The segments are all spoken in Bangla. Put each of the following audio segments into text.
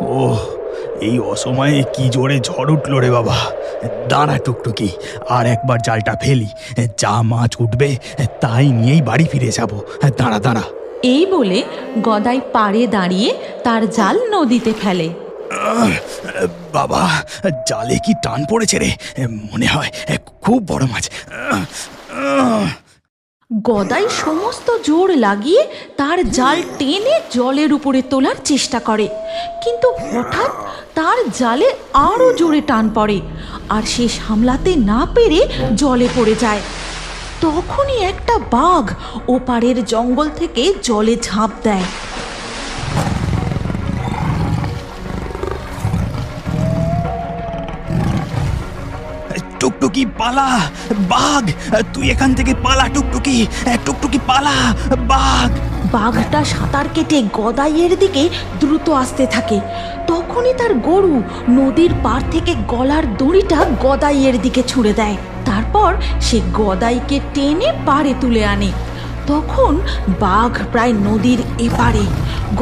ওহ, এই অসময়ে কি জোরে ঝড় উঠলো রে বাবা। দাঁড়া টুকটুকি, আর একবার জালটা ফেলি, যা মাছ উঠবে তাই নিয়েই বাড়ি ফিরে যাব। দাঁড়া দাঁড়া। এই বলে গদাই পাড়ে দাঁড়িয়ে তার জাল নদীতে ফেলে। বাবা, জালে কি টান পড়েছে রে, মনে হয় খুব বড় মাছ। গদাই সমস্ত জোর লাগিয়ে তার জাল টেনে জলের উপরে তোলার চেষ্টা করে, কিন্তু হঠাৎ তার জালে আরও জোরে টান পড়ে আর সে সামলাতে না পেরে জলে পড়ে যায়। তখনই একটা বাঘ ওপারের জঙ্গল থেকে জলে ঝাঁপ দেয়। টুকটুকি পালা, বাঘ তুই এখান থেকে পালা। টুকটুকি, টুকটুকি পালা, বাঘ। বাঘটা সাঁতার কেটে গদাইয়ের দিকে দ্রুত আসতে থাকে। তখনই তার গরু নদীর পাড় থেকে গলার দড়িটা গদাইয়ের দিকে ছুঁড়ে দেয়। তারপর সে গদাইকে টেনে পাড়ে তুলে আনে। তখন বাঘ প্রায় নদীর এপারে।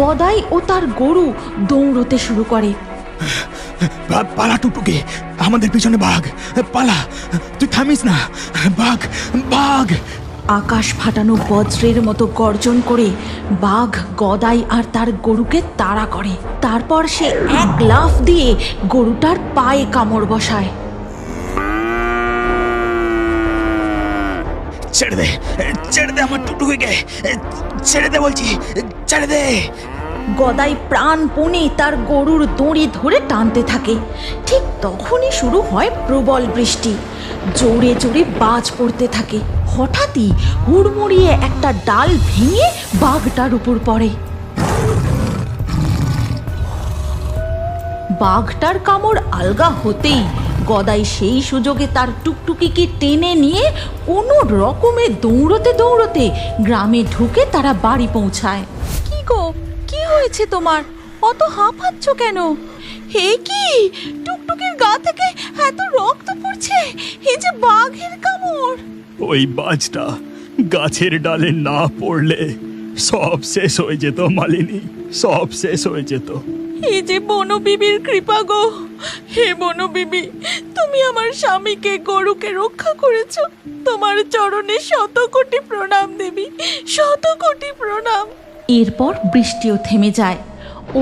গদাই ও তার গরু দৌড়তে শুরু করে। পালা টুকটুকি, আমাদের পিছনে বাঘ, পালা, তুই থামিস না। বাঘ, বাঘ। আকাশ ফাটানো বজ্রের মতো গর্জন করে বাঘ গদাই আর তার গরুকে তাড়া করে। তারপর সে এক লাফ দিয়ে গরুটার পায়ে কামড় বসায়। ছেড়ে দে, ছেড়ে দে আমার টুকটুকিকে, ছেড়ে দে বলছি, ছেড়ে দে। গদাই প্রাণপণে তার গরুর দড়ি ধরে টানতে থাকে। ঠিক তখনই শুরু হয় প্রবল বৃষ্টি। জোরে জোরে বাজ পড়তে থাকে। হঠাৎই হুড়মুড়িয়ে একটা ডাল ভেঙে বাঘটার উপর পড়ে। বাঘটার কামড় আলগা হতেই গদাই সেই সুযোগে তার টুকটুকিকে টেনে নিয়ে কোনো রকমে দৌড়তে দৌড়তে গ্রামে ঢুকে তারা বাড়ি পৌঁছায়। কি গো, কি হয়েছে তোমার? অত হাঁপাচ্ছ কেন? হে কি, টুকটুকির গা থেকে এত রক্ত পড়ছে, এই যে বাঘের কামড়। ওই বাজটা গাছের ডালে না পড়লে সব শেষ হয়ে যেত মালিনী, সব শেষ হয়ে যেত। এই যে বনবিবির কৃপা গো, হে বনবিবি, তুমি আমার স্বামীকে গরুকে রক্ষা করেছ। তোমার চরণে শত কোটি প্রণাম দেবী, শত কোটি প্রণাম। এরপর বৃষ্টিও থেমে যায়।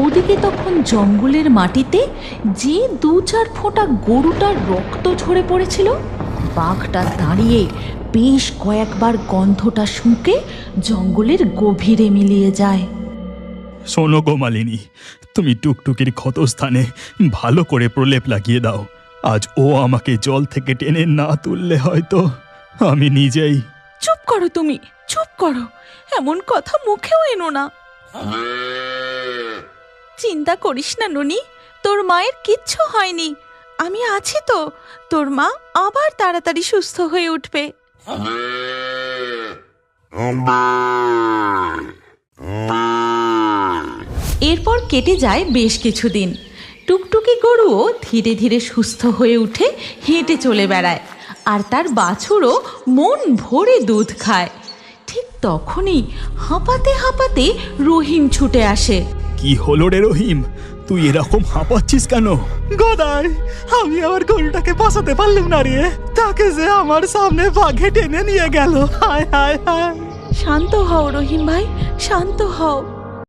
ওদিকে তখন জঙ্গলের মাটিতে যে 2-4 ফোঁটা গরুটার রক্ত ঝরে পড়েছিল, বাঘটা দাঁড়িয়ে বেশ কয়েকবার গন্ধটা শুঁকে জঙ্গলের গভীরে মিলিয়ে যায়। শোনো গো মালিনী, তুমি টুকটুকির ক্ষতস্থানে ভালো করে প্রলেপ লাগিয়ে দাও। আজ ও আমাকে জল থেকে টেনে না তুললে হয়তো আমি নিজেই। চুপ করো তুমি, চুপ করো, এমন কথা মুখেও এনো না। চিন্তা করিস না ননি, তোর মায়ের কিচ্ছু হয়নি। আমি আছি তো, তোর মা আবার তাড়াতাড়ি সুস্থ হয়ে উঠবে। এরপর কেটে যায় বেশ কিছুদিন। টুকটুকি গরুও ধীরে ধীরে সুস্থ হয়ে উঠে হেঁটে চলে বেড়ায়, আর তার বাছুরও মন ভরে দুধ খায়। ঠিক তখনই হাঁপাতে হাঁপাতে রহিম ছুটে আসে। কি হলো রে রহিম, তুই এরকম হাঁপাচ্ছিস কেন? গদাই, আমি আমার গরুটাকে বাঁচাতে পারলাম না রে, তাকে যে আমার সামনে বাঘে টেনে নিয়ে গেল। হায় হায় হায়। শান্ত হও রহিম ভাই, শান্ত হও।